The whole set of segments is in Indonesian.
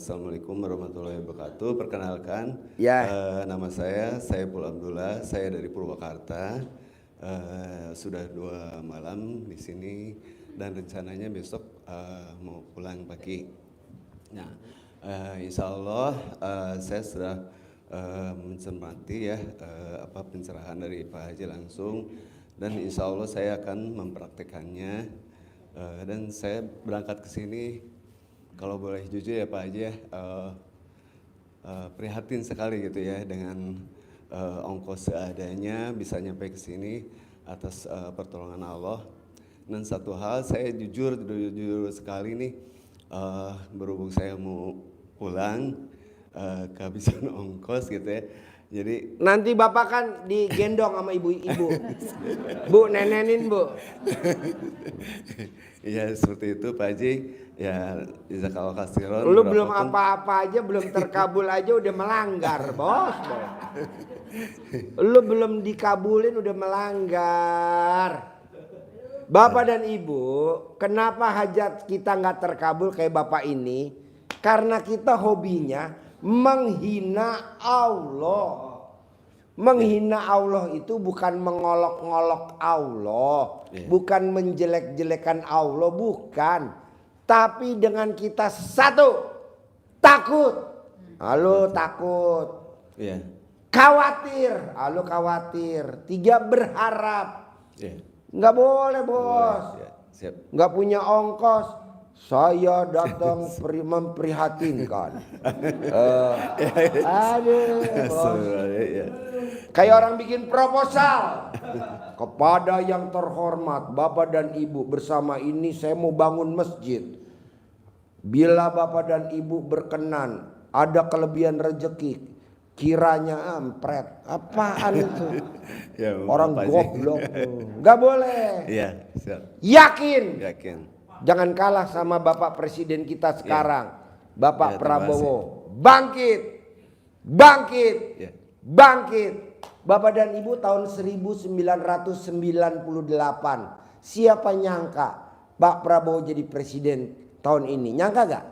Assalamualaikum warahmatullahi wabarakatuh. Perkenalkan, Ya. nama saya Saiful Abdullah. Saya dari Purwakarta. Sudah 2 malam di sini dan rencananya besok mau pulang pagi. Nah, insya Allah saya sudah mencermati ya pencerahan dari Pak Haji langsung, dan insya Allah saya akan mempraktekannya. Dan saya berangkat ke sini, kalau boleh jujur ya Pak Haji ya, prihatin sekali gitu ya dengan ongkos seadanya bisa nyampe ke sini atas pertolongan Allah. Dan satu hal saya jujur sekali nih, berhubung saya mau pulang, kehabisan ongkos gitu ya. Jadi Nanti Bapak kan digendong sama ibu-ibu. Bu, nenenin Bu. ya seperti itu Pak Haji. Ya jazakallahu khairan. Lu belum apa-apa aja, belum terkabul aja udah melanggar, bos. Lu belum dikabulin udah melanggar. Bapak dan Ibu, kenapa hajat kita nggak terkabul kayak Bapak ini? Karena kita hobinya menghina Allah. Menghina Allah itu bukan mengolok-ngolok Allah, bukan menjelek-jelekan Allah, bukan. Tapi dengan kita satu, takut. Halo takut. Khawatir. Halo khawatir. 3 berharap. Nggak boleh bos. Nggak punya ongkos. Saya datang memprihatinkan. Aduh bos. Kayak orang bikin proposal. Kepada yang terhormat Bapak dan Ibu, bersama ini saya mau bangun masjid. Bila Bapak dan Ibu berkenan, ada kelebihan rezeki, kiranya ampret. Apaan itu? Ya, orang goblok. Gak boleh. Iya, siap. Yakin. Jangan kalah sama Bapak Presiden kita sekarang. Bapak Prabowo. Bangkit. Bapak dan Ibu, tahun 1998 siapa nyangka Pak Prabowo jadi presiden tahun ini? Nyangka gak?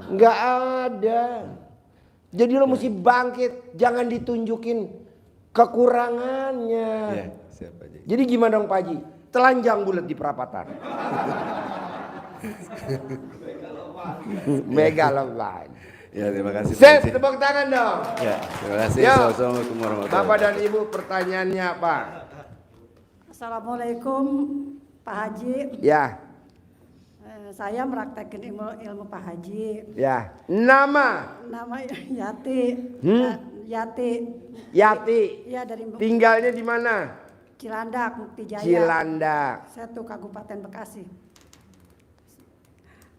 Nggak ada. Jadi lo mesti bangkit, jangan ditunjukin kekurangannya. Siap, Pak Haji. Jadi gimana dong Pak Haji? Telanjang bulat di perapatan. Megaloman. Ya, terima kasih. Sip, tepuk tangan dong. Ya, terima kasih. Assalamualaikum warahmatullahi wabarakatuh. Bapak dan Ibu, pertanyaannya apa? Assalamualaikum Pak Haji. Ya. Saya mempraktekkan ilmu Pak Haji. Ya. Nama Yati. Yati. Ya, dari Tinggalnya di mana? Cilandak, Mukti Jaya. Cilandak. Satu Kabupaten Bekasi.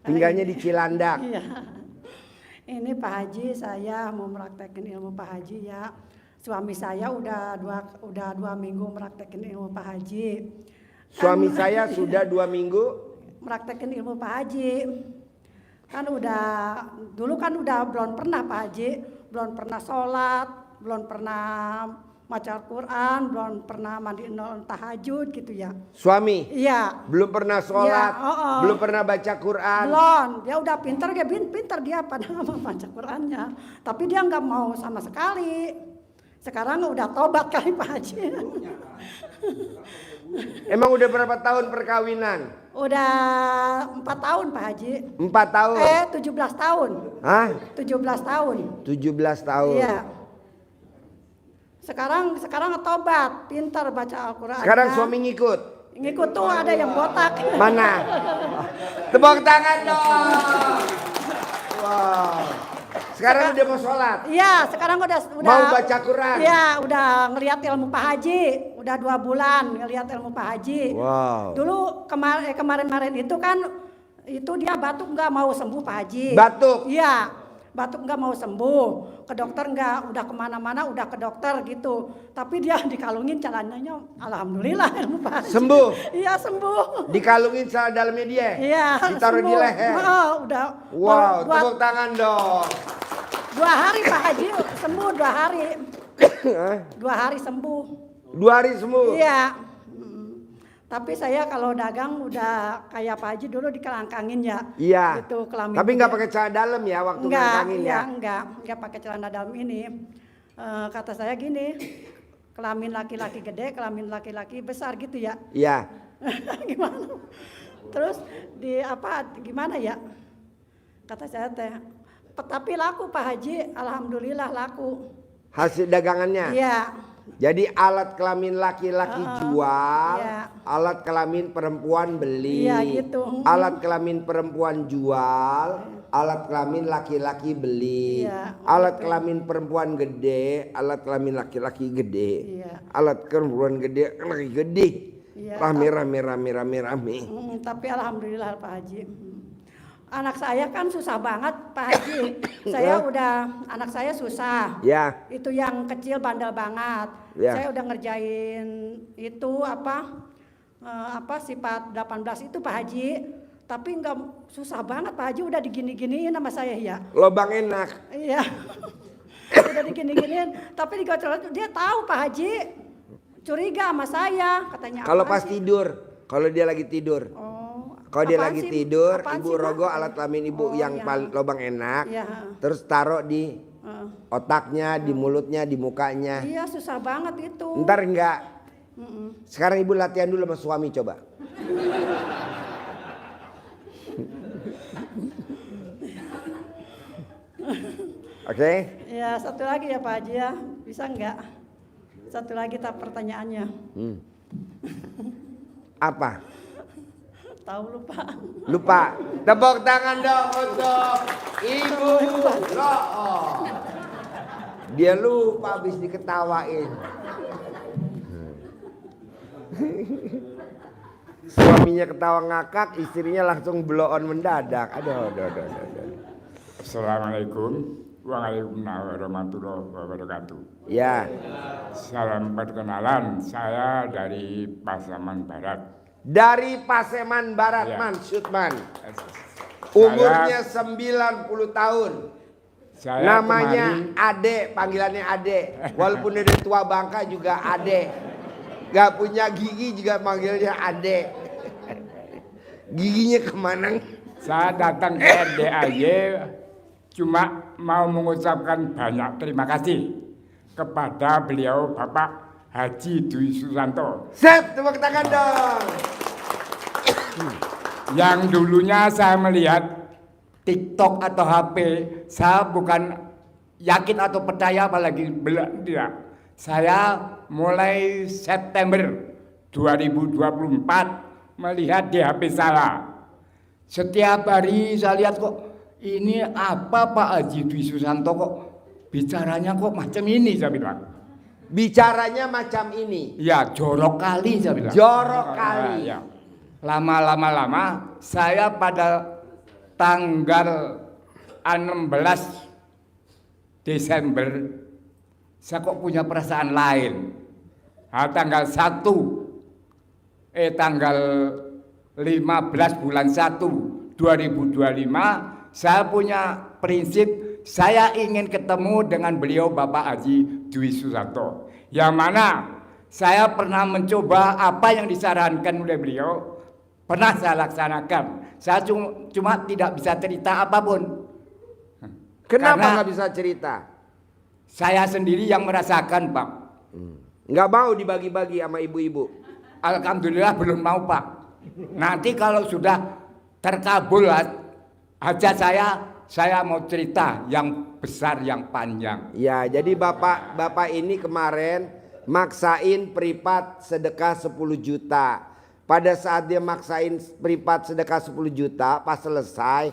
Tinggalnya di Cilandak. Iya. Ini Pak Haji, saya mau mempraktekkan ilmu Pak Haji ya. Suami saya udah dua minggu mempraktekkan ilmu Pak Haji. Suami saya sudah 2 minggu mempraktekkan ilmu Pak Haji. Dulu kan udah belum pernah Pak Haji, belum pernah sholat, belum pernah baca Al-Quran, belum pernah mandi tahajud gitu ya. Suami? Iya. Belum pernah sholat, ya, belum pernah baca Quran. Belum, dia udah pinter dia pada mau baca Qurannya. Tapi dia nggak mau sama sekali. Sekarang udah tobat kali Pak Haji. Emang udah berapa tahun perkawinan? Udah 4 tahun Pak Haji. 4 tahun? 17 tahun. Hah? 17 tahun. 17 tahun. Iya. Sekarang tobat, pintar baca Al-Quran. Sekarang suami ngikut? Ngikut tuh ada yang botak. Mana? Tepuk tangan dong. Wow. Sekarang udah mau sholat? Iya, sekarang udah mau baca Quran? Iya, udah ngelihat ilmu Pak Haji. Udah 2 bulan ngelihat ilmu Pak Haji. Wow. Dulu kemarin itu kan itu dia batuk nggak mau sembuh Pak Haji. Batuk? Iya. Batuk nggak mau sembuh, ke dokter nggak, udah kemana-mana udah ke dokter gitu, tapi dia dikalungin celananya, alhamdulillah ilmu Pak Haji. Sembuh? Iya sembuh. Dikalungin salah dalamnya dia? Iya. Ditaruh sembuh. di leher? Udah. Wow, tepuk tangan dong. 2 hari Pak Haji sembuh 2 hari. 2 hari sembuh. 2 hari sembuh? Iya. Tapi saya kalau dagang udah kayak Pak Haji dulu dikelangkangin ya. Iya. Gitu, kelamin Tapi nggak gede. pakai celana dalam ya waktu Enggak, ngangkangin iya, ya? enggak pakai celana dalam ini. Kata saya gini, kelamin laki-laki gede, kelamin laki-laki besar gitu ya. Iya. Gimana? Terus gimana ya? Kata saya teh, tapi laku Pak Haji, alhamdulillah laku. Hasil dagangannya? Iya. Jadi alat kelamin laki-laki jual, iya. alat kelamin perempuan beli. Iya, gitu. Alat kelamin perempuan jual, alat kelamin laki-laki beli. Iya, Alat gitu. kelamin perempuan gede, alat kelamin laki-laki gede. Iya. Alat perempuan gede, laki gede. Iya. Rame. Tapi alhamdulillah Pak Haji. Anak saya kan susah banget Pak Haji. Anak saya susah. Ya, Itu yang kecil bandel banget. Ya. Saya udah ngerjain itu sifat 18 itu Pak Haji. Tapi nggak, susah banget Pak Haji, udah digini-giniin sama saya ya. lobang enak. Iya. Udah digini-giniin, tapi digocol dia tahu Pak Haji. Curiga sama saya, katanya. Kalau "Apaan pas sih?" tidur, kalau dia lagi tidur. Oh. Kalau dia Apaan lagi sih? tidur, Apaan ibu sih, Pak? rogo alat kelamin ibu Oh, yang iya. paling lobang enak. Iya. Terus taruh di Heeh. otaknya, di mulutnya, di mukanya. Iya, susah banget itu. Ntar enggak. Mm-mm. Sekarang ibu latihan dulu sama suami coba. Oke? Ya, satu lagi ya Pak Haji ya. Bisa enggak? Satu lagi pertanyaannya. Apa? Tahu lupa. Lupa. Tepuk tangan dong untuk Ibu Ro'o. Dia lupa habis diketawain. Suaminya ketawa ngakak, istrinya langsung blow on mendadak. Aduh. Assalamualaikum warahmatullahi wabarakatuh. Ya, Salam perkenalan, saya dari Pasaman Barat. dari Paseman Barat, Ya. Man, Syutman. Saya- Umurnya 90 tahun. Saya Namanya Ade, panggilannya Ade. Walaupun dia udah tua bangka juga Ade. Gak punya gigi juga manggilnya Ade. Giginya kemana? Saya datang ke RDAY cuma mau mengucapkan banyak terima kasih kepada beliau Bapak Haji Dwi Susanto Sep, tepuk tangan dong. yang dulunya saya melihat TikTok atau HP, saya bukan yakin atau percaya apalagi tidak. Saya mulai September 2024 melihat di HP saya. Setiap hari saya lihat kok ini apa Pak Haji Dwi Susanto kok bicaranya kok macam ini saya bilang. Bicaranya macam ini. Ya jorok kali saya bilang. Jorok kali. Ya. Lama saya pada tanggal 16 Desember saya kok punya perasaan lain. Tanggal 15 bulan 1 2025 saya punya prinsip, saya ingin ketemu dengan beliau Bapak Haji Dwi Susanto. Yang mana saya pernah mencoba apa yang disarankan oleh beliau, pernah saya laksanakan. Saya cuma tidak bisa cerita apapun. Kenapa Karena nggak bisa cerita? saya sendiri yang merasakan, Pak. Nggak mau dibagi-bagi sama ibu-ibu. Alhamdulillah belum mau, Pak. Nanti kalau sudah terkabul aja saya mau cerita yang besar, yang panjang. Ya, jadi bapak ini kemarin maksain privat sedekah 10 juta. Pada saat dia maksain privat sedekah 10 juta, pas selesai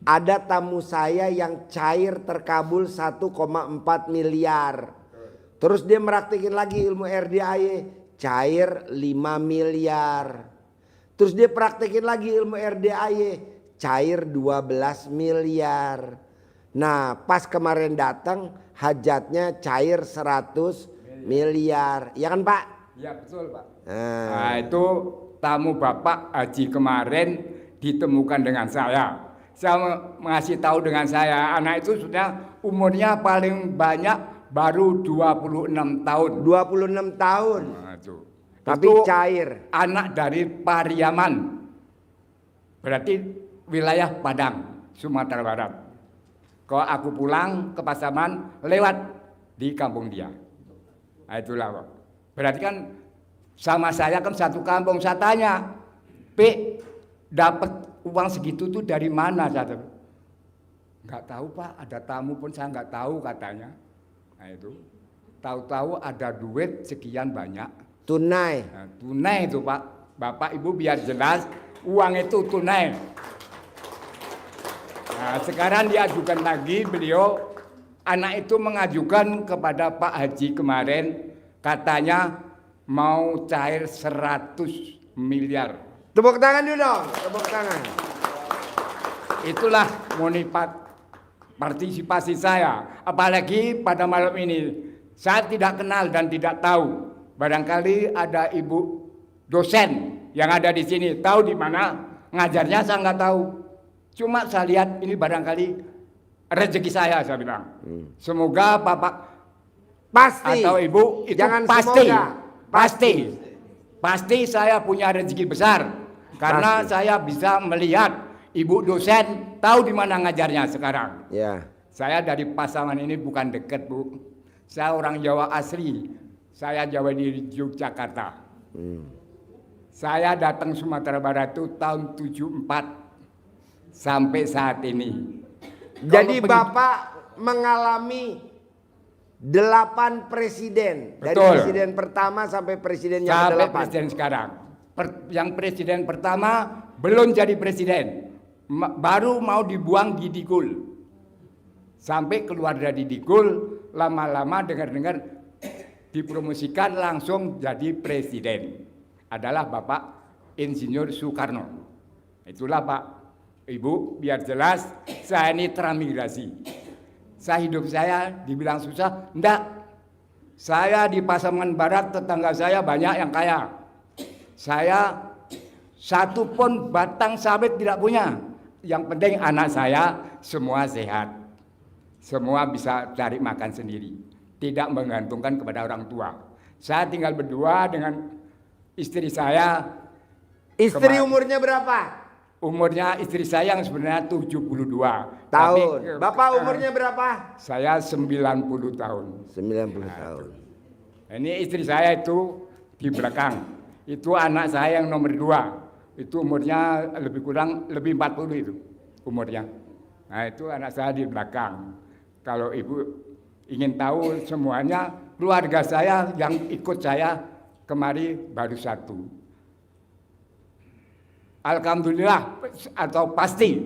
ada tamu saya yang cair terkabul 1,4 miliar. Terus dia meraktikin lagi ilmu RDAY, cair 5 miliar. Terus dia praktekin lagi ilmu RDAY, cair 12 miliar. Nah, pas kemarin datang hajatnya cair 100 miliar. Ya kan, Pak? Ya betul, Pak. Nah, Nah, itu tamu Bapak Haji kemarin ditemukan dengan saya. Saya mengasih tahu dengan saya, anak itu sudah umurnya paling banyak baru 26 tahun. 26 tahun. Nah, itu. Tapi Itu cair. anak dari Pariaman. Berarti wilayah Padang, Sumatera Barat. Kalau aku pulang ke Pasaman, lewat di kampung dia. Nah, itulah Pak. Berarti kan sama saya kan satu kampung. Saya tanya, dapat uang segitu tuh dari mana? Saya nggak tahu Pak, ada tamu pun saya nggak tahu katanya. Nah itu, tahu-tahu ada duit sekian banyak. Tunai. Nah, tunai itu Pak, Bapak Ibu biar jelas, uang itu tunai. Nah sekarang diajukan lagi beliau, anak itu mengajukan kepada Pak Haji kemarin, katanya mau cair 100 miliar. Tepuk tangan dulu dong, tepuk tangan. Itulah partisipasi saya. Apalagi pada malam ini, saya tidak kenal dan tidak tahu. Barangkali ada ibu dosen yang ada di sini, tahu di mana ngajarnya saya nggak tahu. Cuma saya lihat ini barangkali rezeki saya bilang. Semoga Bapak Pasti. atau Ibu itu Jangan pasti, semoga. pasti saya punya rezeki besar karena Pasti. saya bisa melihat Ibu dosen tahu di mana ngajarnya sekarang. Ya. Saya dari Pasaman ini bukan dekat Bu, saya orang Jawa asli. Saya Jawa di Yogyakarta. Saya datang Sumatera Barat itu tahun 74 sampai saat ini. Jadi Kalau Bapak mengalami 8 presiden. Dari Betul. presiden pertama sampai presiden yang sampai ke-8. presiden sekarang. Yang presiden pertama belum jadi presiden, baru mau dibuang di Dikul. Sampai keluar dari Dikul, lama-lama dengar-dengar dipromosikan langsung jadi presiden. Adalah Bapak Insinyur Soekarno. Itulah Pak Ibu, biar jelas saya ini transmigrasi. Hidup saya dibilang susah, enggak. Saya di Pasaman Barat, tetangga saya banyak yang kaya. Saya satu pun batang sawit tidak punya. Yang penting anak saya semua sehat. Semua bisa cari makan sendiri. Tidak menggantungkan kepada orang tua. Saya tinggal berdua dengan istri saya. Istri umurnya berapa? Umurnya istri saya yang sebenarnya 72 Tahun. Tapi, Bapak umurnya berapa? saya 90 tahun. 90 tahun. Ini istri saya itu di belakang. Itu anak saya yang nomor 2. Itu umurnya lebih 40 itu umurnya. Nah itu anak saya di belakang. Kalau Ibu ingin tahu semuanya, keluarga saya yang ikut saya kemari baru 1. Alhamdulillah atau pasti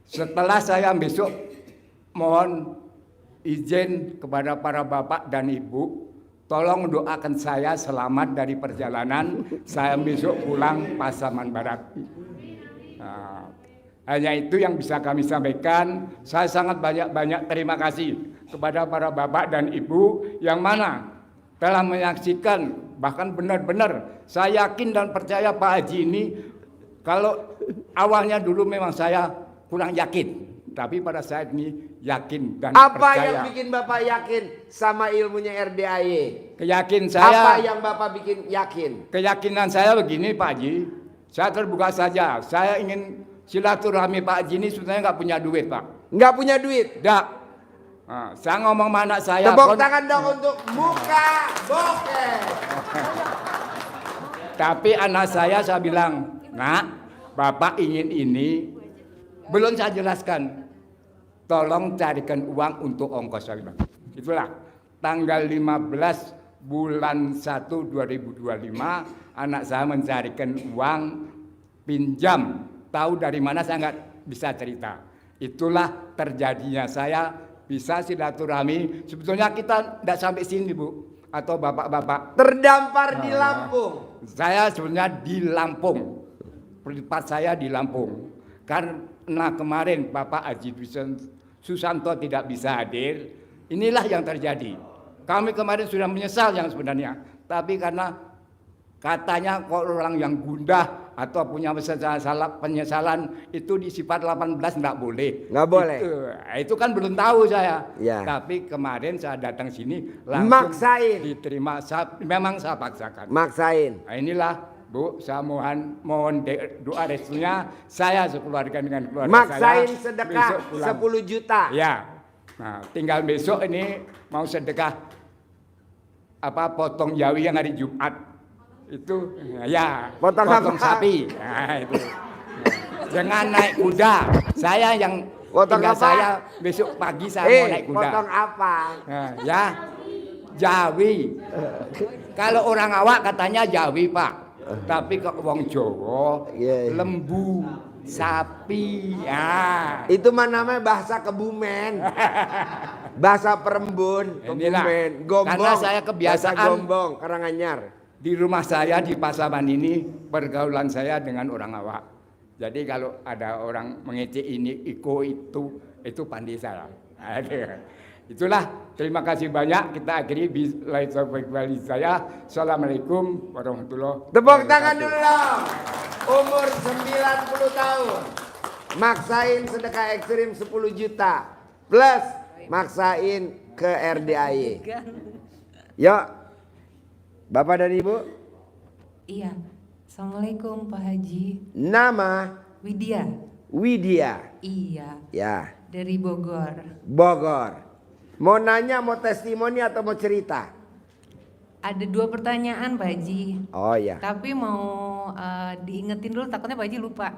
setelah saya besok mohon izin kepada para bapak dan ibu, tolong doakan saya selamat dari perjalanan saya besok pulang Pasaman Barat. Nah, hanya itu yang bisa kami sampaikan. Saya sangat banyak terima kasih kepada para bapak dan ibu yang mana telah menyaksikan, bahkan benar-benar saya yakin dan percaya Pak Haji ini. Kalau awalnya dulu memang saya kurang yakin, tapi pada saat ini yakin dan Apa percaya. yang bikin Bapak yakin sama ilmunya RDAY? Keyakinan saya. Apa yang Bapak bikin yakin? Keyakinan saya begini Pak Haji, saya terbuka saja. Saya ingin silaturahmi Pak Haji ini sebenarnya nggak punya duit Pak. Nggak punya duit? Nggak. Nah, saya ngomong sama anak saya. Tepuk tangan dong untuk Muka Bokeh. Tapi anak saya bilang, nak, Bapak ingin ini, belum saya jelaskan. Tolong carikan uang untuk ongkos saya bilang. Itulah tanggal 15 bulan 1 2025 anak saya mencarikan uang pinjam. Tahu dari mana saya nggak bisa cerita. Itulah terjadinya saya bisa silaturahmi. Sebetulnya kita tidak sampai sini Bu atau bapak-bapak. Terdampar di Lampung. Saya sebenarnya di Lampung. Tempat saya di Lampung. Karena kemarin Bapak Haji Susanto tidak bisa hadir. Inilah yang terjadi. Kami kemarin sudah menyesal yang sebenarnya. Tapi karena katanya kok orang yang gundah atau punya penyesalan itu di sifat 18 enggak boleh. Nggak boleh. Itu kan belum tahu saya. Ya. Tapi kemarin saya datang sini langsung Maksain. diterima. Memang saya paksakan. Maksain. Nah, inilah Bu, saya mohon doa restunya, saya sekeluarga dengan keluarga Maksain saya sedekah besok pulang. 10 juta. Ya. Nah, tinggal besok ini mau sedekah potong jawi yang hari Jumat. Itu ya, Potong apa? sapi. Nah, itu. Jangan naik kuda. Saya yang Potong tinggal apa? saya besok pagi saya mau naik kuda. Potong apa? Nah, ya. Jawi. Kalau orang awak katanya Jawi, Pak. Tapi kok wong Jawa Iya, iya. lembu, sapi. Ya. Itu mah namanya bahasa Kebumen. Bahasa Perembun, Inilah. Kebumen, Gombong. Karena saya kebiasaan- bahasa Gombong, Karanganyar. Di rumah saya di Pasaman ini pergaulan saya dengan orang awak. Jadi kalau ada orang mengecek ini, itu pandai saya. Ada. Itulah, terima kasih banyak. Kita akhiri bismillahirrahmanirrahim saya. Assalamualaikum warahmatullahi wabarakatuh. Tepuk tangan dulu dong. Umur 90 tahun. Maksain sedekah ekstrim 10 juta. Plus maksain ke RDAY. Yuk. Bapak dan Ibu. Iya. Assalamualaikum Pak Haji. Nama Widya. Widya. Iya. Ya. Dari Bogor. Bogor. Mau nanya, mau testimoni atau mau cerita? Ada 2 pertanyaan Pak Haji. Oh ya. Tapi mau diingetin dulu, takutnya Pak Haji lupa.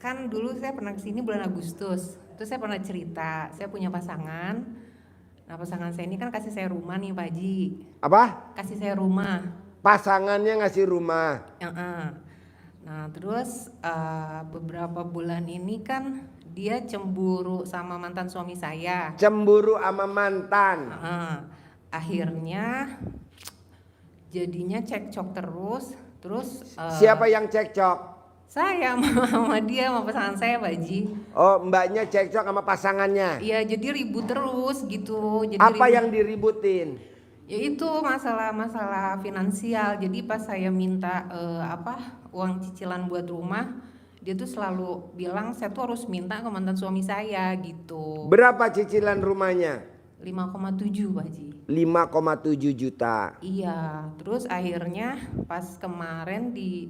Kan dulu saya pernah kesini bulan Agustus. Terus saya pernah cerita, saya punya pasangan. Nah pasangan saya ini kan kasih saya rumah nih Pak Haji. Apa? Kasih saya rumah. Pasangannya ngasih rumah. Nah terus beberapa bulan ini kan dia cemburu sama mantan suami saya. Cemburu sama mantan. Akhirnya jadinya cekcok terus. Siapa yang cekcok? Saya sama dia, sama pasangan saya Pak Haji. Oh, mbaknya cekcok sama pasangannya. Iya jadi ribut terus gitu. Jadi Apa ribut. yang diributin? Ya itu masalah finansial. Jadi pas saya minta uang cicilan buat rumah, dia tuh selalu bilang saya tuh harus minta ke mantan suami saya gitu. Berapa cicilan rumahnya? 5,7 Pak Haji. 5,7 juta. Iya, terus akhirnya pas kemarin di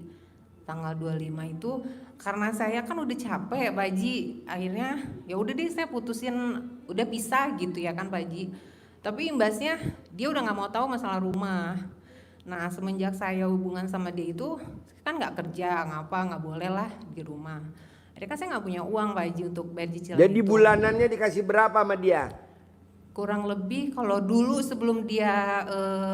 tanggal 25 itu karena saya kan udah capek Pak Haji, akhirnya ya udah deh saya putusin, udah pisah gitu ya kan Pak Haji. Tapi imbasnya dia udah nggak mau tahu masalah rumah. Nah semenjak saya hubungan sama dia itu kan nggak kerja, nggak boleh lah di rumah. Akhirnya kan saya nggak punya uang Pak Haji untuk bayar cicilan. Jadi itu. bulanannya dikasih berapa sama dia? Kurang lebih kalau dulu sebelum dia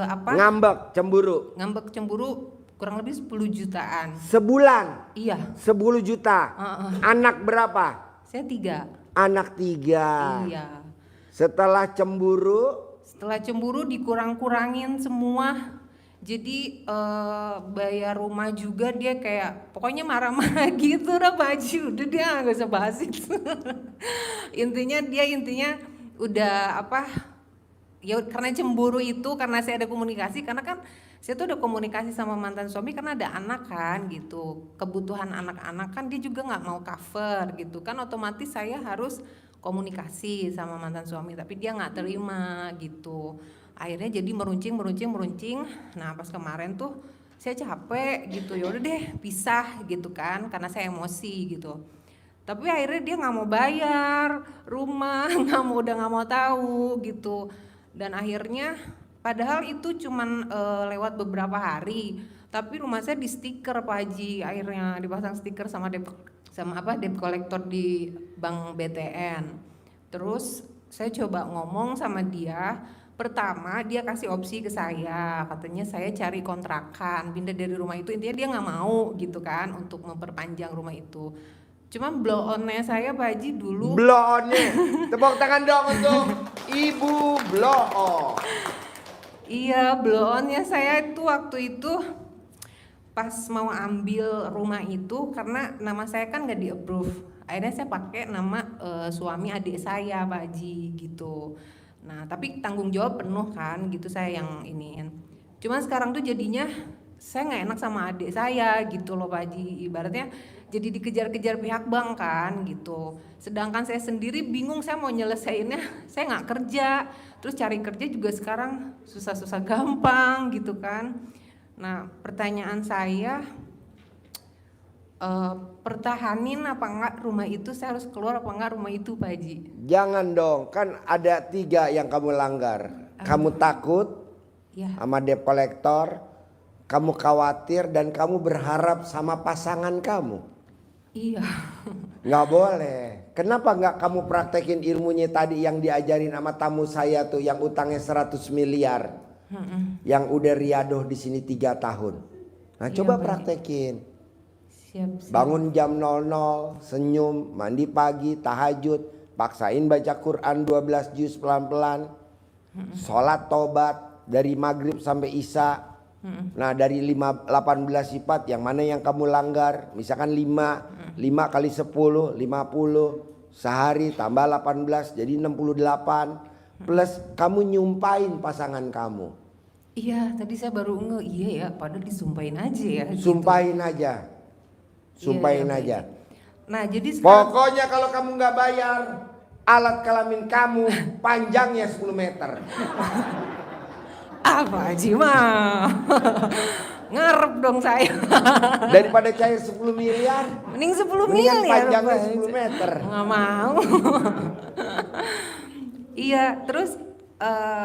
Ngambek, cemburu. ngambek cemburu kurang lebih 10 jutaan. Sebulan Iya. 10 juta. Anak berapa? Saya 3. Anak 3. Iya. Setelah cemburu, Setelah cemburu dikurang-kurangin semua. Jadi bayar rumah juga dia kayak pokoknya marah-marah gitu dah Pak Haji. Udah dia nggak usah bahas itu. intinya udah ya karena cemburu itu, karena saya ada komunikasi, karena kan saya tuh udah komunikasi sama mantan suami karena ada anak kan gitu, kebutuhan anak-anak kan dia juga nggak mau cover gitu kan, otomatis saya harus komunikasi sama mantan suami tapi dia nggak terima gitu. Akhirnya jadi meruncing. Nah pas kemarin tuh saya capek gitu, ya udah deh pisah gitu kan karena saya emosi gitu. Tapi akhirnya dia nggak mau bayar rumah, udah nggak mau tahu gitu. Dan akhirnya padahal itu cuman lewat beberapa hari, tapi rumah saya di stiker Pak Haji, akhirnya dipasang stiker sama debt collector di bank BTN. Terus saya coba ngomong sama dia, pertama dia kasih opsi ke saya, katanya saya cari kontrakan, pindah dari rumah itu, intinya dia nggak mau gitu kan untuk memperpanjang rumah itu. Cuma blow on-nya saya Pak Haji dulu. blow on-nya. Tepuk tangan dong untuk Ibu blow on. Iya, blow on-nya saya itu waktu itu pas mau ambil rumah itu karena nama saya kan nggak di-approve. Akhirnya saya pakai nama suami adik saya Pak Haji gitu. Nah, tapi tanggung jawab penuh kan gitu saya yang iniin. Cuma sekarang tuh jadinya saya nggak enak sama adik saya gitu loh Pak Haji, ibaratnya jadi dikejar-kejar pihak bank kan gitu. Sedangkan saya sendiri bingung saya mau nyelesainnya, saya nggak kerja, terus cari kerja juga sekarang susah-susah gampang gitu kan. Nah pertanyaan saya, pertahanin apa enggak rumah itu, saya harus keluar apa enggak rumah itu Pak Haji? Jangan dong, kan ada 3 yang kamu langgar. Kamu takut Ya. sama debt collector, kamu khawatir, dan kamu berharap sama pasangan kamu. Iya. Nggak boleh. Kenapa nggak kamu praktekin ilmunya tadi yang diajarin sama tamu saya tuh, yang utangnya 100 miliar, yang udah riadoh di sini 3 tahun. Nah Iya, coba Pak. praktekin. Siap. Bangun jam 00, senyum, mandi pagi, tahajud, paksain baca Quran 12 juz pelan-pelan, sholat tobat dari maghrib sampai isya. Nah dari 18 sifat yang mana yang kamu langgar, misalkan 5 kali 10, 50, sehari tambah 18 jadi 68, plus kamu nyumpain pasangan kamu. Iya, tadi saya baru iya ya, padahal disumpahin aja ya. Sumpahin aja, sumpahin Iya, aja. Nah, jadi sekarang Pokoknya kalau kamu nggak bayar, alat kelamin kamu panjangnya 10 meter. apa Haji mah? Ngarep dong saya. Daripada cair 10 miliar, Mending 10 mendingan miliar. panjangnya Pak. 10 meter. Nggak mau. Iya, terus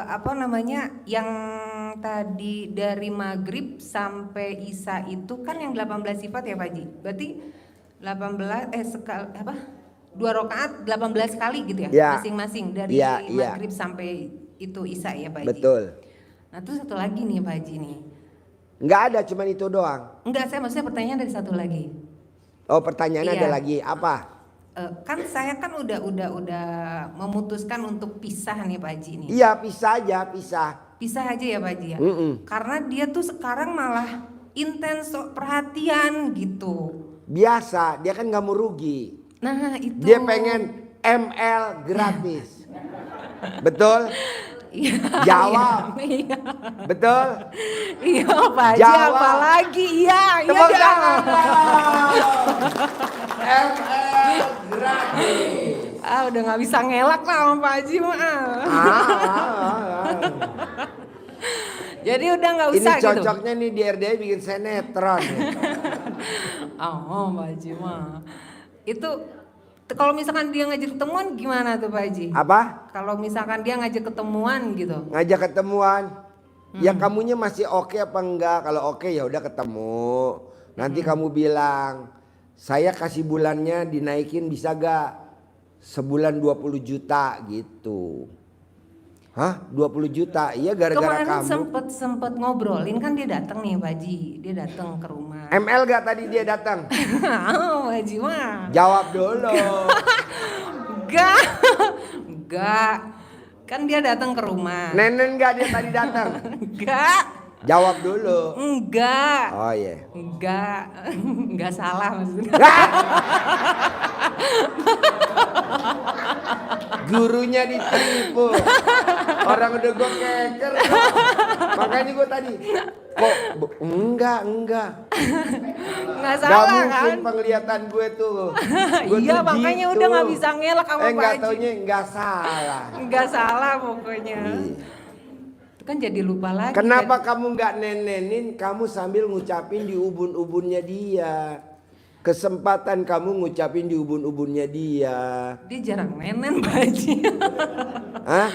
apa namanya yang tadi dari maghrib sampai isya itu kan yang 18 sifat ya Pak Haji? Berarti 18 sekali apa? 2 rakaat 18 kali gitu ya, Ya. masing-masing dari Ya, ya. maghrib sampai itu isya ya Pak Haji? Betul. Nah terus satu lagi nih Pak Haji nih. Nggak ada, cuman itu doang. Enggak, saya maksudnya pertanyaan dari satu lagi. Oh pertanyaannya Iya. ada lagi apa? Kan saya kan udah memutuskan untuk pisah nih Pak Haji nih. Iya pisah aja, pisah. Pisah aja ya Pak Haji ya. Mm-mm. Karena dia tuh sekarang malah intens perhatian gitu. Biasa, dia kan nggak mau rugi. Nah itu. Dia pengen ML gratis. Betul? Iya, Jawab. Iya. Betul? Iya Pak Haji, Jawab. apa lagi? Iya, iya. Tepuk iya. tangan. ML gratis. Udah nggak bisa ngelak lah sama Pak Haji mah. Jadi udah nggak Ini usah gitu. cocoknya nih di RDI bikin sinetron. Oh Pak Haji mah. Itu kalau misalkan dia ngajak ketemuan gimana tuh Pak Haji? Apa? Kalau misalkan dia ngajak ketemuan gitu. Ngajak ketemuan. Ya kamunya masih oke apa enggak? Kalau oke ya udah ketemu. Nanti kamu bilang, saya kasih bulannya dinaikin bisa gak? Sebulan 20 juta gitu. Hah? 20 juta? Iya gara-gara Kemarin kamu. sempet ngobrolin kan dia datang nih Pak Haji. Dia datang ke rumah. ML gak tadi dia datang? Oh Pak Haji mah. Jawab dulu. Enggak. Enggak. Kan dia datang ke rumah. Nenen gak dia tadi datang? Enggak. Jawab dulu. Enggak. Oh iya. Enggak. Enggak salah maksudnya. Gurunya ditipu. Orang udah gue keker. Makanya gue tadi kok enggak. Enggak Gak salah mungkin kan? penglihatan gue tuh. Gua Iya tuh makanya gitu. udah nggak bisa ngelak sama Pak Enggak Haji. taunya enggak salah. Enggak salah pokoknya. Itu kan jadi lupa lagi. Kenapa kan? kamu nggak nenenin, kamu sambil ngucapin di ubun-ubunnya dia. Kesempatan kamu ngucapin di ubun-ubunnya dia. Dia jarang nenen Pak Haji. Hah?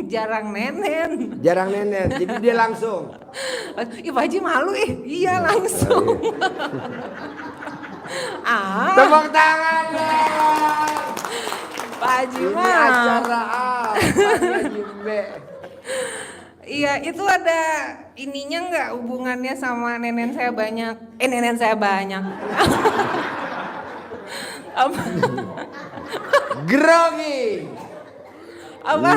Jarang nenen. Jarang nenen, jadi dia langsung. Ih Pak Haji malu Iya langsung. Tepuk tangan dong. Pak Haji Ini mah. acara apa nih, Jimbe? Iya itu ada ininya nggak hubungannya sama nenen saya banyak. Nenen saya banyak. Apa? Grogi. Apa?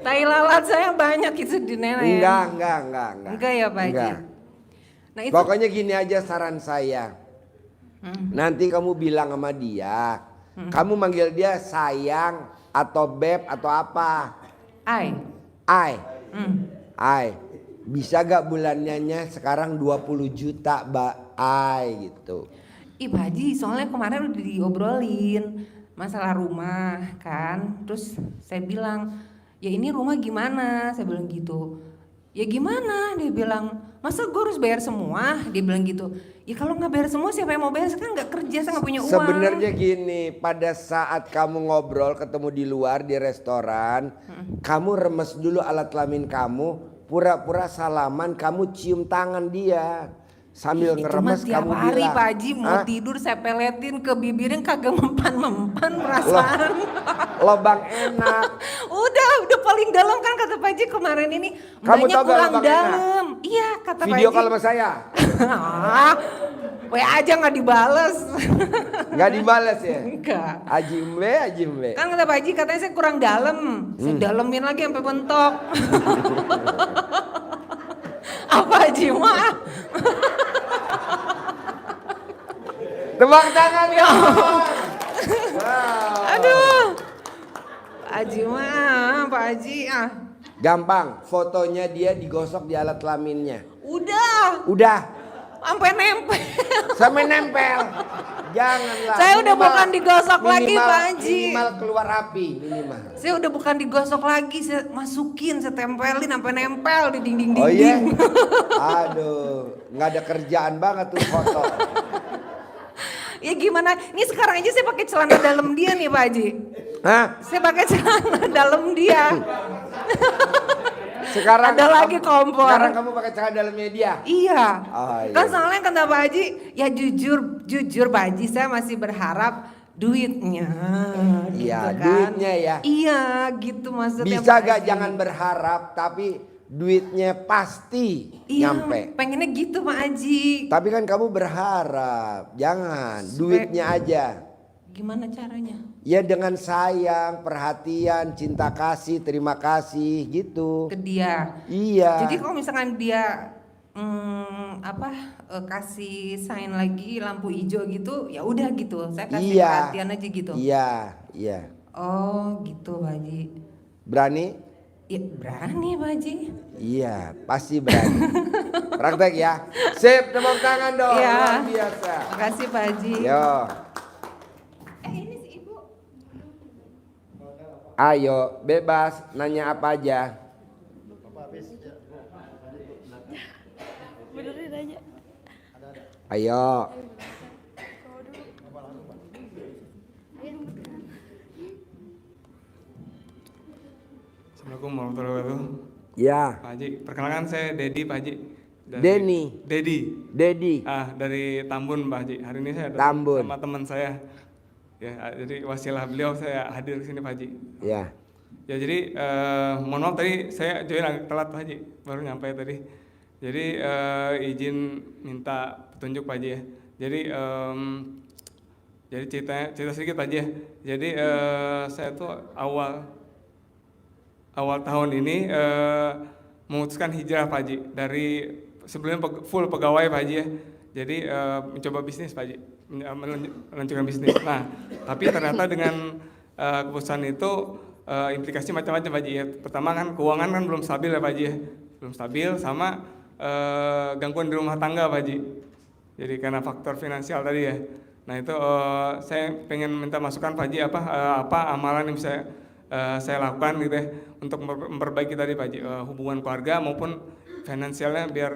Tai lalat saya banyak itu di nenen. Enggak. Enggak ya Pak Haji. Enggak. Nah itu. Pokoknya gini aja saran saya. Nanti kamu bilang sama dia, kamu manggil dia sayang atau beb atau apa? Ai. Ai. Hmm. Ai. Bisa gak bulannya sekarang 20 juta Mbak Ai gitu. Ih Pak Haji, soalnya kemarin udah diobrolin masalah rumah kan. Terus saya bilang, ya ini rumah gimana? Saya bilang gitu. Ya gimana? Dia bilang, masa gue harus bayar semua? Dia bilang gitu. Ya kalau nggak bayar semua siapa yang mau bayar? Saya kan nggak kerja, saya nggak punya uang. Sebenarnya gini, pada saat kamu ngobrol ketemu di luar di restoran, kamu remes dulu alat kelamin kamu, pura-pura salaman, kamu cium tangan dia. Sambil Itu ngeremes mah tiap kamu hari bilang, Pak Haji mau "Hah? tidur saya peletin ke bibirnya kagak mempan-mempan perasaan. Lobang enak." Udah paling dalam kan kata Pak Haji kemarin ini. Kamu Mbaknya tahu gak kurang lubang dalam. Iya kata Pak Video Haji. call sama saya, WA aja nggak dibales. nggak dibales ya. Enggak. Haji Mbe. Kan kata Pak Haji katanya saya kurang dalam. Saya dalemin lagi sampai bentok. Apa Haji mah? Tebak tangan ya. Aduh. Pak Haji mah, Pak Haji ah. Gampang, fotonya dia digosok di alat kelaminnya. Udah sampai nempel. Sampai nempel. Janganlah. Saya udah minimal- bukan digosok lagi, Pak Haji. Minimal keluar api, minimal. Saya udah bukan digosok lagi, saya masukin, saya tempelin sampai nempel di dinding-dinding. Oh iya? Aduh, nggak ada kerjaan banget tuh foto. Ya gimana? Ini sekarang aja saya pakai celana dalam dia nih Pak Haji. Hah? Saya pakai celana dalam dia. Sekarang Ada lagi kompor. Sekarang kamu pakai celana dalamnya dia. Iya. Oh, iya. Kan soalnya kata Pak Haji, ya jujur Pak Haji saya masih berharap duitnya. Iya, gitu kan. duitnya ya. Iya, gitu maksudnya. Bisa Pak gak Haji. jangan berharap tapi duitnya pasti Iya, nyampe. pengennya gitu Pak Haji. Tapi kan kamu berharap, jangan duitnya aja. Gimana caranya? Ya dengan sayang, perhatian, cinta kasih, terima kasih gitu. Ke dia. Iya. Jadi kalau misalkan dia kasih sign lagi lampu hijau gitu, ya udah gitu. Saya kasih Iya. perhatian aja gitu. Iya. Oh, gitu Pak Haji. Berani? Ya berani Pak Haji. Iya, pasti berani. Praktek ya. Sip, tepuk tangan dong. Iya. Luar biasa. Makasih Pak Haji. Yo. Ini si Ibu. Ayo, bebas nanya apa aja. Benerin aja. Ayo. Assalamualaikum warahmatullahi wabarakatuh. Ya. Pak Haji, perkenalkan saya Dedi Pak Haji. Denny. Dedi. Dedi. Dari Tambun Pak Haji. Hari ini saya Tambun. sama teman saya. Ya, jadi wasilah beliau saya hadir ke sini Pak Haji. Ya. Ya jadi mohon maaf tadi saya join agak telat Pak Haji, baru nyampe tadi. Jadi izin minta petunjuk Pak Haji ya. Jadi cerita sedikit Pak Haji ya. Jadi saya tuh awal tahun ini memutuskan hijrah Pak Haji dari sebelumnya full pegawai Pak Haji ya. Jadi mencoba bisnis Pak Haji, melanjutkan bisnis. Nah, tapi ternyata dengan keputusan itu implikasi macam-macam Pak Haji ya. Pertama kan keuangan kan belum stabil ya Pak Haji ya. Belum stabil sama gangguan di rumah tangga Pak Haji. Jadi karena faktor finansial tadi ya. Nah itu saya pengen minta masukan Pak Haji apa amalan yang bisa saya lakukan gitu ya untuk memperbaiki tadi Pak Haji hubungan keluarga maupun finansialnya biar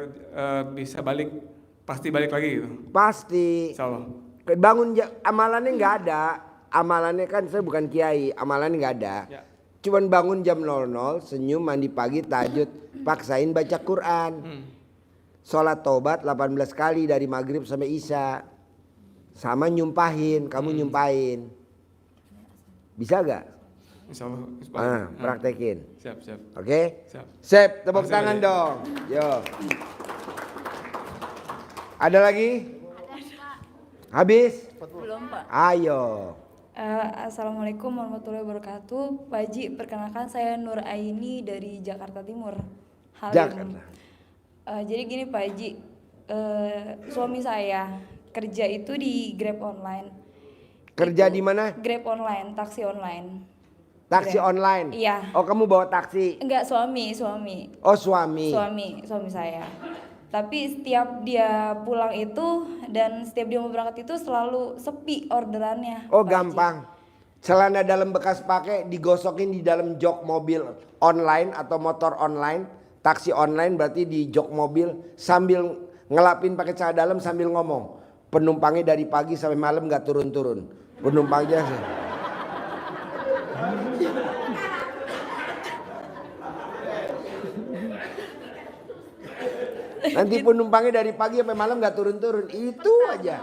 bisa pasti balik lagi gitu. Pasti. Insyaallah. Amalannya nggak ada. Amalannya kan saya bukan kiai. Amalannya nggak ada. Ya. Cuman bangun jam 00, senyum, mandi pagi, tahajud, paksain baca Quran. Sholat tobat 18 kali dari maghrib sampai isya. Sama nyumpahin, kamu nyumpahin. Bisa gak? Insyaallah. Praktekin. Siap. Oke? Siap. Sip, tepuk Makasih, tangan Pak. dong. Yo. Ada lagi? Habis? Belum Pak. Ayo. Assalamualaikum warahmatullahi wabarakatuh. Pak Haji, perkenalkan saya Nur Aini dari Jakarta Timur. Halim. Jakarta. Jadi gini Pak Haji, suami saya kerja itu di Grab online. Kerja di mana? Grab online, taksi online. Taksi Grab. online? Iya. Oh kamu bawa taksi? Enggak, suami. Oh suami. Suami saya. Tapi setiap dia pulang itu dan setiap dia mau berangkat itu selalu sepi orderannya. Oh Pak Haji. gampang. Celana dalam bekas pakai digosokin di dalam jok mobil online atau motor online, taksi online berarti di jok mobil sambil ngelapin pakai celana dalam sambil ngomong. Penumpangnya dari pagi sampai malam nggak turun-turun. Penumpangnya nanti penumpangnya dari pagi sampai malam nggak turun-turun. Itu aja.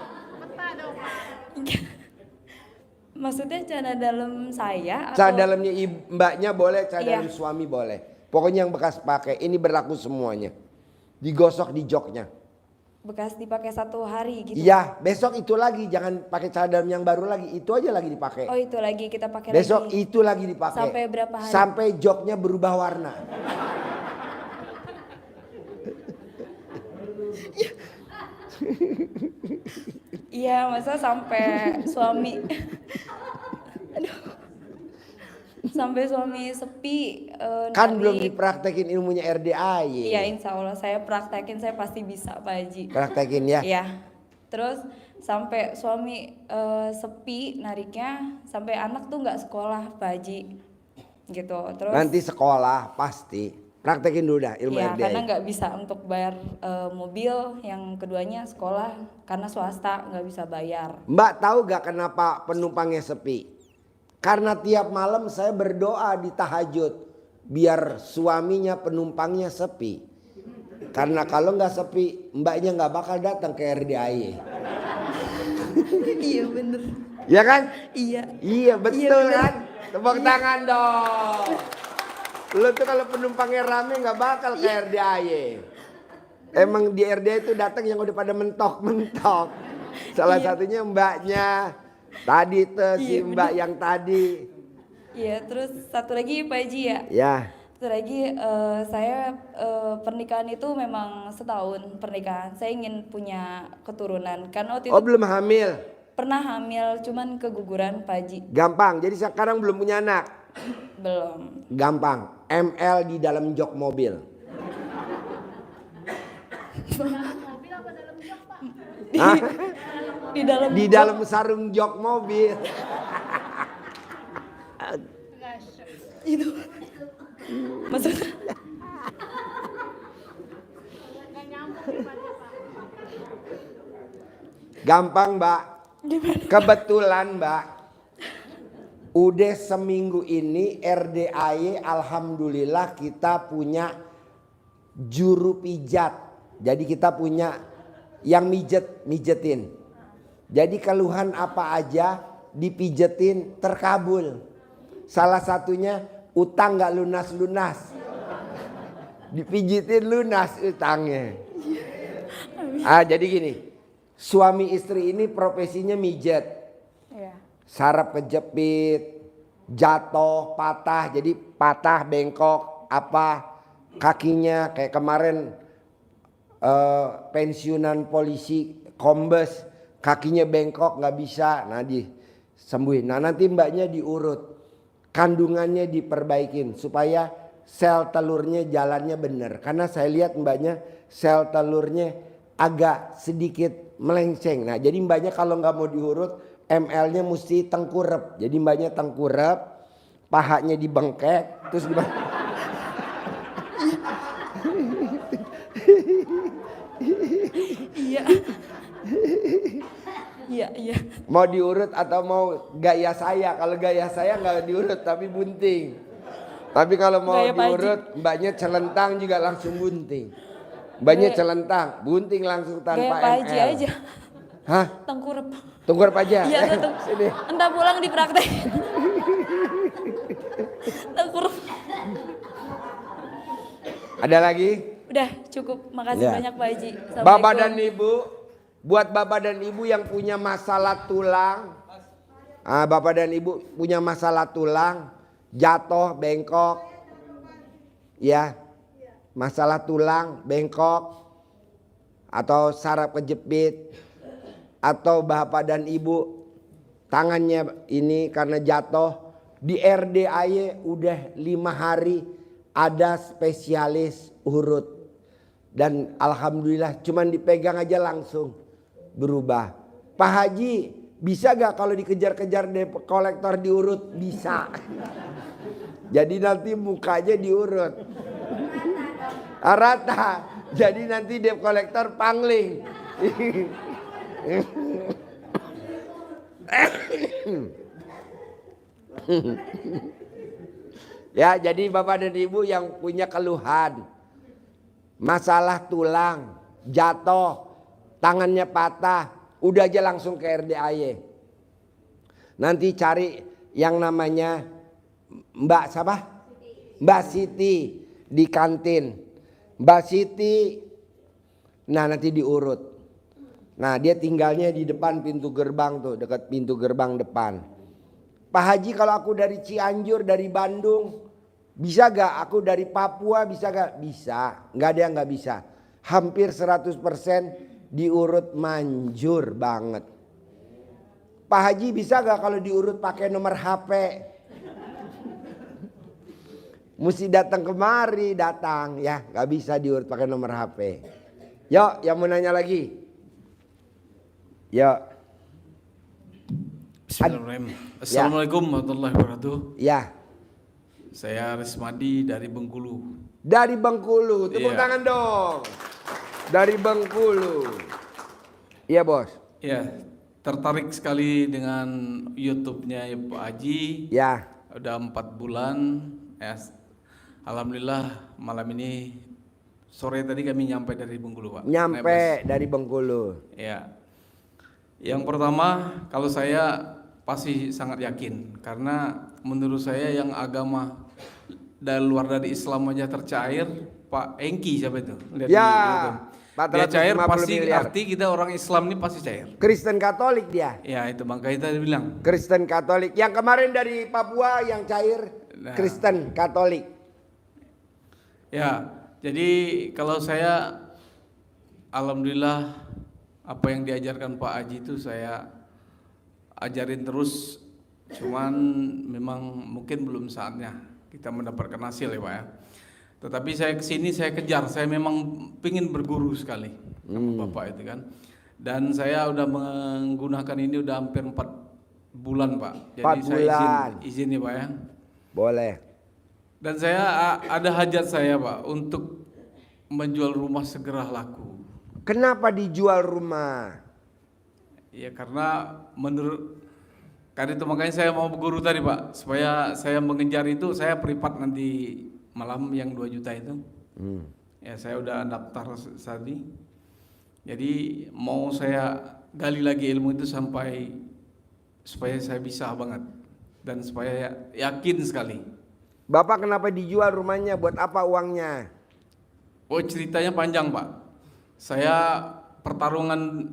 Maksudnya celana dalam saya atau Celana dalamnya mbaknya boleh, celana Iya. dalam suami boleh. Pokoknya yang bekas pakai, ini berlaku semuanya. Digosok di joknya. bekas dipakai 1 hari gitu? Iya, besok itu lagi, jangan pakai celana dalam yang baru lagi. Itu aja lagi dipakai. Oh itu lagi kita pakai Besok lagi. itu lagi dipakai. Sampai berapa hari? Sampai joknya berubah warna. Iya, masa sampai suami Aduh. Sampai suami sepi Kan narik. belum dipraktekin ilmunya RDAY. Iya, insya Allah saya praktekin, saya pasti bisa Pak Haji. Praktekin ya. Iya. Terus sampai suami sepi nariknya, sampai anak tuh nggak sekolah Pak Haji. Gitu. Terus Nanti sekolah pasti. Praktekin dulu dah ilmu ya, RDAY. karena nggak bisa untuk bayar mobil, yang keduanya sekolah karena swasta nggak bisa bayar. Mbak tahu gak kenapa penumpangnya sepi? Karena tiap malam saya berdoa di tahajud biar suaminya penumpangnya sepi. Karena kalau nggak sepi, mbaknya nggak bakal datang ke RDAY. Iya bener. Ya kan? Iya. Iya betul bener. kan? Tepuk tangan dong. Lo tuh kalau penumpangnya rame nggak bakal ke RDAY. Emang di RDAY itu datang yang udah pada mentok-mentok. Salah satunya mbaknya. Tadi tuh si mbak yang tadi. Iya, terus satu lagi Pak Haji ya. Ya. Satu lagi saya pernikahan itu memang setahun pernikahan. Saya ingin punya keturunan. Karena waktu itu Oh belum hamil. pernah hamil, cuman keguguran Pak Haji. Gampang. Jadi sekarang belum punya anak. Belum. Gampang. ML di dalam jok mobil. Hah? Di dalam Di dalam sarung jok mobil. itu. Maksudnya Gampang mbak. Kebetulan mbak. Udah seminggu ini RDAY alhamdulillah kita punya juru pijat. Jadi kita punya yang mijetin. Jadi keluhan apa aja dipijetin terkabul. Salah satunya utang gak lunas-lunas. Dipijitin lunas utangnya. Jadi gini, suami istri ini profesinya mijet. Iya. Saraf kejepit, jatuh, patah, jadi patah, bengkok, apa kakinya kayak kemarin pensiunan polisi kombes, kakinya bengkok nggak bisa, nah disembuhin. Nah nanti mbaknya diurut, kandungannya diperbaikin supaya sel telurnya jalannya bener. Karena saya lihat mbaknya sel telurnya agak sedikit melenceng. Nah jadi mbaknya kalau nggak mau diurut ML-nya mesti tengkurep. Jadi mbaknya tengkurep, pahanya dibengkek, terus Iya. Iya. mau diurut atau mau gaya saya. Kalau gaya saya nggak diurut tapi bunting. Tapi kalau mau Gaya Pak Haji. diurut mbaknya celentang juga langsung bunting. Mbaknya celentang, bunting langsung Kayak tanpa Pak Haji ML. aja. Hah? Tengkurep. Tengkurap aja. Iya, tuh. Sini. Entah pulang dipraktekin. Tengkurep. Ada lagi? Udah cukup. Makasih Ya. banyak Pak Haji. Bapak Assalamualaikum. dan Ibu, buat Bapak dan Ibu yang punya masalah tulang, Bapak dan Ibu punya masalah tulang, jatuh, bengkok, ya, masalah tulang, bengkok, atau saraf kejepit, atau Bapak dan Ibu tangannya ini karena jatuh, Di RDAY udah 5 hari ada spesialis urut. Dan alhamdulillah cuman dipegang aja langsung berubah. Pak Haji, bisa gak kalau dikejar-kejar debt collector diurut? Bisa. Jadi nanti mukanya diurut. Rata. Jadi nanti debt collector pangling. Ya, jadi Bapak dan Ibu yang punya keluhan, masalah tulang, jatuh, tangannya patah, udah aja langsung ke RDAY. Nanti cari yang namanya Mbak siapa? Mbak Siti di kantin. Mbak Siti, nah nanti diurut. Nah dia tinggalnya di depan pintu gerbang tuh, dekat pintu gerbang depan. Pak Haji, kalau aku dari Cianjur, dari Bandung, bisa gak? Aku dari Papua, bisa gak? Bisa, gak ada yang gak bisa. Hampir 100% diurut manjur banget. Pak Haji, bisa gak kalau diurut pakai nomor HP? Mesti datang kemari, datang ya, gak bisa diurut pakai nomor HP. Yuk, yang mau nanya lagi? Yuk. Bismillahirrahmanirrahim. Assalamualaikum warahmatullahi wabarakatuh. Ya. Saya Rismadi dari Bengkulu. Dari Bengkulu, tepuk Iya. tangan dong. Dari Bengkulu. Iya bos. Ya, tertarik sekali dengan YouTube-nya Pak Haji. Ya. Udah 4 bulan. Ya, alhamdulillah malam ini sore tadi kami nyampe dari Bengkulu, Pak. Naik Nyampe bus. dari Bengkulu. Ya. Yang pertama, kalau saya pasti sangat yakin karena menurut saya yang agama dari luar dari Islam aja tercair, Pak Engki siapa itu? Lihat di Ya, YouTube. Dia 450 cair pasti miliar. arti kita orang Islam ini pasti cair. Kristen Katolik dia. Ya itu Bang Kaita bilang. Kristen Katolik. Yang kemarin dari Papua yang cair Nah. Kristen Katolik. Ya, jadi kalau saya alhamdulillah apa yang diajarkan Pak Haji itu saya ajarin terus, cuman memang mungkin belum saatnya kita mendapatkan hasil ya Pak ya. Tetapi saya kesini saya kejar, saya memang pingin berguru sekali sama Bapak itu kan. Dan saya udah menggunakan ini udah hampir 4 bulan Pak. Jadi 4 saya bulan. izin ya Pak ya. Boleh. Dan saya ada hajat saya Pak untuk menjual rumah segera laku. Kenapa dijual rumah? Ya karena menurut kan itu makanya saya mau berguru tadi Pak, supaya saya mengejar itu saya privat nanti malam yang 2 juta itu. Ya saya udah daftar tadi. Jadi mau saya gali lagi ilmu itu sampai supaya saya bisa banget dan supaya yakin sekali. Bapak kenapa dijual rumahnya? Buat apa uangnya? Oh ceritanya panjang Pak. Saya pertarungan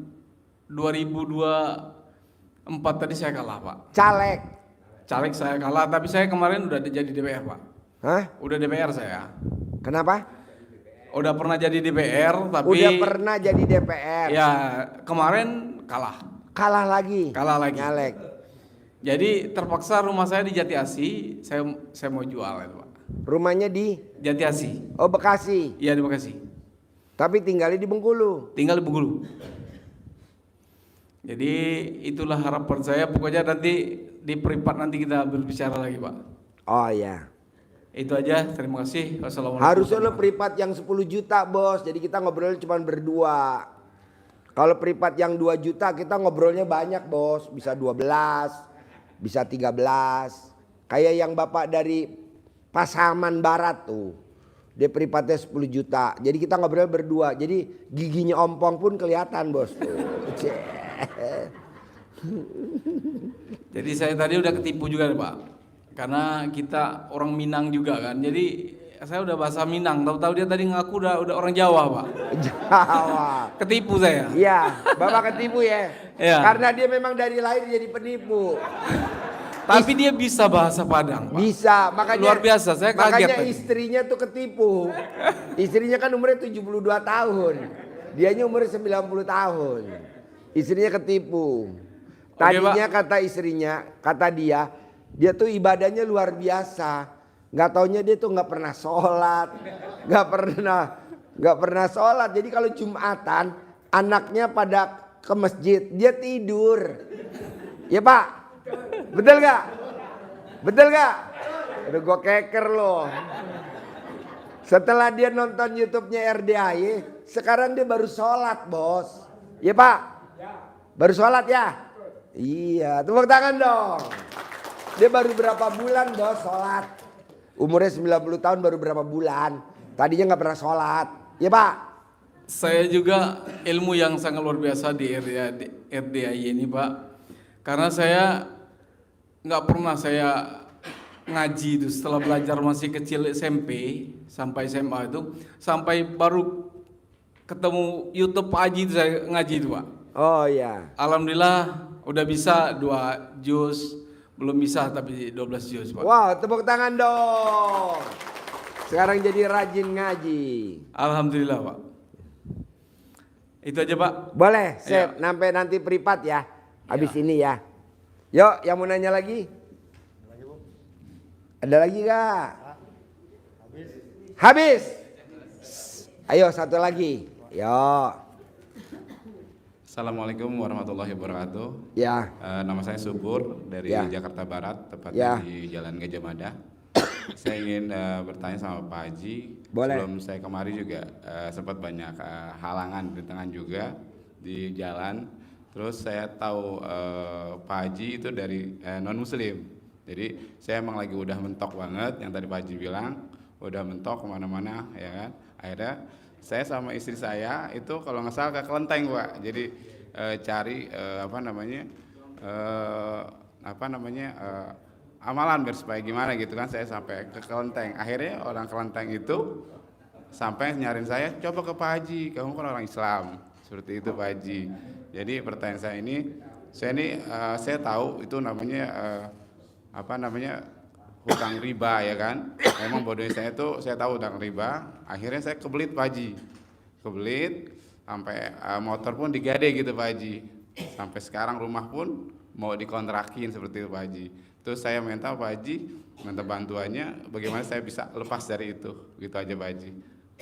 2024 tadi saya kalah Pak. Caleg. Caleg saya kalah, tapi saya kemarin udah jadi DPR Pak. Hah? Udah DPR saya. Kenapa? Udah pernah jadi DPR, tapi Udah pernah jadi DPR. ya kemarin kalah. Kalah lagi. Kalah lagi. Nyalek. Jadi terpaksa rumah saya di Jati Asih, saya mau jual itu Pak. Rumahnya di Jati Asih. Oh Bekasi. Iya di Bekasi. Tapi tinggalnya di Bengkulu. Tinggal di Bengkulu. Jadi itulah harapan saya. Pokoknya nanti di privat nanti kita berbicara lagi Pak. Oh ya. Itu aja. Terima kasih. Wassalamualaikum. Harusnya lo privat yang 10 juta bos. Jadi kita ngobrolnya cuma berdua. Kalau privat yang 2 juta kita ngobrolnya banyak bos. Bisa 12. Bisa 13. Kayak yang bapak dari Pasaman Barat tuh. Dia privatnya 10 juta. Jadi kita ngobrol berdua. Jadi giginya ompong pun kelihatan bos. Jadi saya tadi udah ketipu juga Pak. Karena kita orang Minang juga kan. Jadi saya udah bahasa Minang. Tahu-tahu dia tadi ngaku udah orang Jawa Pak. Jawa. Ketipu saya. Iya, bapak ketipu ya. Iya. Karena dia memang dari lahir jadi penipu. Tapi dia bisa bahasa Padang Pak. Bisa, makanya Luar biasa, saya kaget Makanya tadi. istrinya tuh ketipu. Istrinya kan umurnya 72 tahun. Dianya umurnya 90 tahun. Istrinya ketipu. Oke, Tadinya kata istrinya, kata dia, Dia tuh ibadahnya luar biasa. Nggak taunya dia tuh nggak pernah sholat, nggak pernah sholat. Jadi kalau Jumatan anaknya pada ke masjid, dia tidur. Ya Pak, betul nggak? Betul nggak? Udah gue keker loh. Setelah dia nonton YouTube-nya RDAY, sekarang dia baru sholat bos. Ya Pak? Baru sholat ya? Iya, tepuk tangan dong. Dia baru berapa bulan bos sholat. Umurnya 90 tahun baru berapa bulan. Tadinya nggak pernah sholat. Ya Pak? Saya juga ilmu yang sangat luar biasa di RDAY ini Pak. Karena saya nggak pernah saya ngaji itu setelah belajar masih kecil SMP sampai SMA itu. Sampai baru ketemu YouTube Pak Haji itu saya ngaji itu Pak. Oh iya. Alhamdulillah udah bisa 2 juz, belum bisa tapi 12 juz Pak. Wow, tepuk tangan dong. Sekarang jadi rajin ngaji. Alhamdulillah Pak. Itu aja Pak. Boleh, Ya. Sep, sampai nanti privat ya. Habis ini ya. Yuk, yang mau nanya lagi? Ada lagi gak? Habis. Ayo satu lagi. Yuk. Assalamualaikum warahmatullahi wabarakatuh. Ya. Nama saya Subur dari Ya. Jakarta Barat, tepatnya Ya. di Jalan Gajah Mada. Saya ingin bertanya sama Pak Haji. Boleh. Sebelum saya kemari juga sempat banyak halangan di tengah juga di jalan. Terus saya tahu Pak Haji itu dari non Muslim. Jadi saya emang lagi udah mentok banget yang tadi Pak Haji bilang, udah mentok kemana-mana, ya kan. Akhirnya saya sama istri saya itu kalau nggak salah ke Kelenteng Pak. Jadi cari amalan biar supaya gimana gitu kan. Saya sampai ke Kelenteng. Akhirnya orang Kelenteng itu sampai nyariin saya, coba ke Pak Haji, kamu kan orang Islam. Seperti itu Pak Haji. Jadi pertanyaan saya ini, saya tahu itu namanya hutang riba ya kan. Memang bodohnya saya tahu hutang riba. Akhirnya saya kebelit Pak Haji. Kebelit sampai motor pun digade gitu Pak Haji. Sampai sekarang rumah pun mau dikontrakin seperti itu Pak Haji. Terus saya minta Pak Haji, minta bantuannya bagaimana saya bisa lepas dari itu. Gitu aja Pak Haji.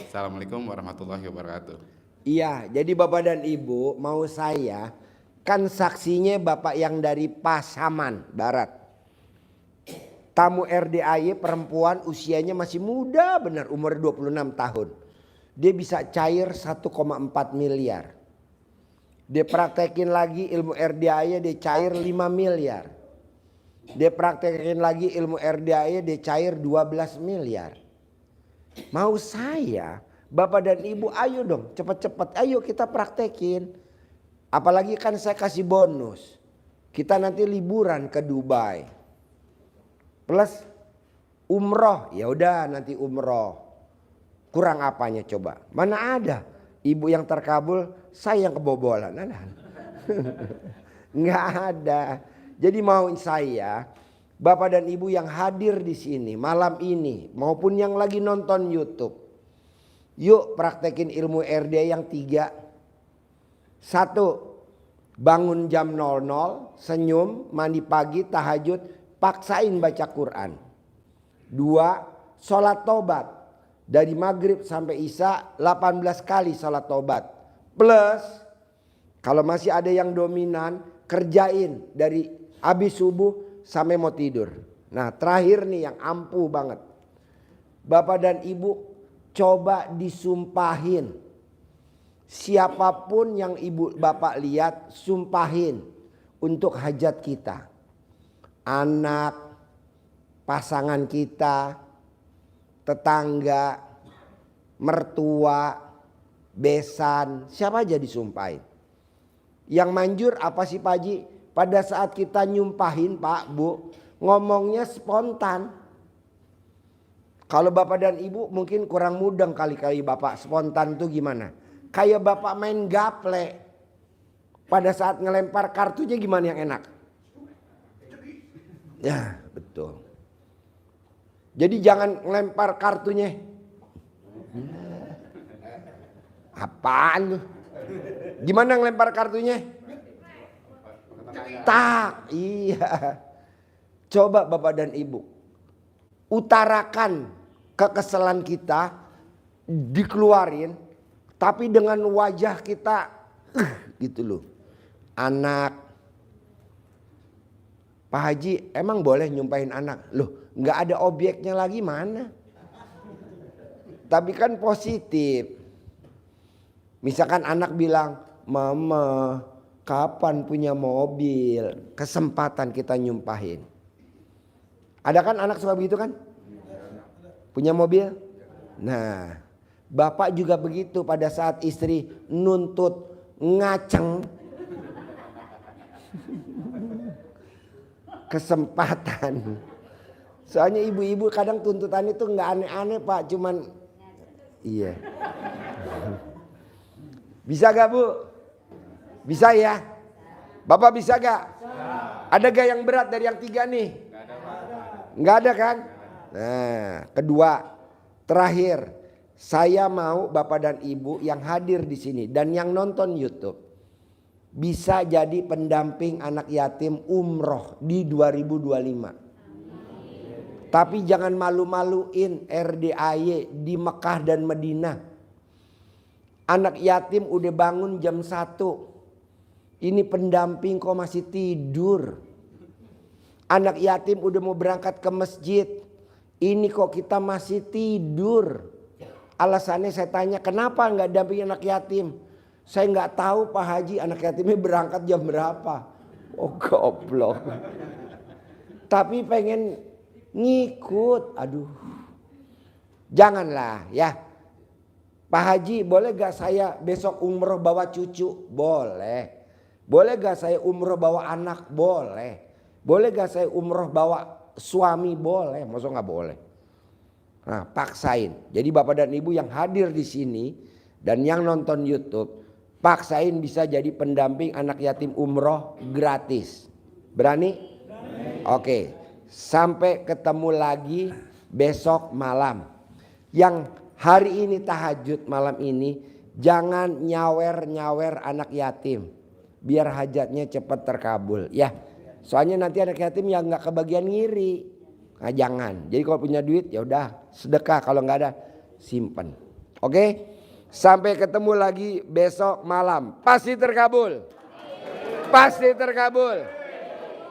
Assalamualaikum warahmatullahi wabarakatuh. Iya, jadi Bapak dan Ibu mau saya kan saksinya Bapak yang dari Pasaman Barat. Tamu RDAY perempuan usianya masih muda benar, umur 26 tahun. Dia bisa cair 1,4 miliar. Dia praktekin lagi ilmu RDAY dia cair 5 miliar. Dia praktekin lagi ilmu RDAY dia cair 12 miliar. Mau saya, Bapak dan Ibu ayo dong cepat-cepat ayo kita praktekin. Apalagi kan saya kasih bonus. Kita nanti liburan ke Dubai. Plus umroh, ya udah nanti umroh. Kurang apanya coba? Mana ada ibu yang terkabul, saya yang kebobolan. Nggak ada. Jadi mau saya, Bapak dan Ibu yang hadir di sini malam ini maupun yang lagi nonton YouTube, yuk praktekin ilmu RD yang 3. 1, bangun jam 00, senyum, mandi pagi, tahajud, paksain baca Quran. 2, sholat tobat. Dari maghrib sampai isya 18 kali sholat tobat. Plus kalau masih ada yang dominan kerjain dari habis subuh sampai mau tidur. Nah terakhir nih yang ampuh banget. Bapak dan Ibu coba disumpahin. Siapapun yang Ibu Bapak lihat sumpahin untuk hajat kita. Anak, pasangan kita, tetangga, mertua, besan, siapa aja disumpahin. Yang manjur apa sih Pak Haji? Pada saat kita nyumpahin Pak Bu, ngomongnya spontan. Kalau Bapak dan Ibu mungkin kurang mudeng kali-kali Bapak spontan tuh gimana? Kayak Bapak main gaple. Pada saat ngelempar kartunya gimana yang enak? Ya betul. Jadi jangan ngelempar kartunya. Apaan lu? Gimana ngelempar kartunya? Tak, iya. Coba Bapak dan Ibu, utarakan kekesalan kita, dikeluarin, tapi dengan wajah kita gitu loh. Anak, Pak Haji emang boleh nyumpahin anak? Loh nggak ada objeknya lagi mana? Tapi kan positif. Misalkan anak bilang, Mama kapan punya mobil? Kesempatan kita nyumpahin. Ada kan anak suka begitu kan? Punya mobil? Nah, bapak juga begitu pada saat istri nuntut ngaceng. Kesempatan. Soalnya ibu-ibu kadang tuntutan itu nggak aneh-aneh Pak, cuman iya. Bisa gak Bu? Bisa ya? Bapak bisa gak? Ada gak yang berat dari yang 3 nih? Nggak ada kan? Nah, kedua, terakhir, saya mau Bapak dan Ibu yang hadir di sini dan yang nonton YouTube bisa jadi pendamping anak yatim umroh di 2025. Tapi jangan malu-maluin RDAY di Mekah dan Madinah. Anak yatim udah bangun jam 1. Ini pendamping kok masih tidur. Anak yatim udah mau berangkat ke masjid. Ini kok kita masih tidur. Alasannya saya tanya, kenapa nggak dampingi anak yatim? Saya nggak tahu Pak Haji, anak yatimnya berangkat jam berapa. Oh goblok. Tapi pengen ngikut. Aduh. Janganlah ya. Pak Haji boleh gak saya besok umroh bawa cucu? Boleh. Boleh gak saya umroh bawa anak? Boleh. Boleh gak saya umroh bawa suami? Boleh. Masa gak boleh? Nah, paksain. Jadi Bapak dan Ibu yang hadir di sini dan yang nonton YouTube, paksain bisa jadi pendamping anak yatim umroh gratis. Berani? Oke. Sampai ketemu lagi besok malam. Yang hari ini tahajud malam ini, jangan nyawer-nyawer anak yatim. Biar hajatnya cepat terkabul ya. Soalnya nanti anak yatim yang nggak kebagian ngiri. Nah, jangan. Jadi kalau punya duit ya udah sedekah, kalau nggak ada simpen. Oke? Sampai ketemu lagi besok malam. Pasti terkabul. Pasti terkabul.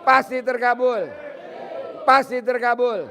Pasti terkabul. Pasti terkabul.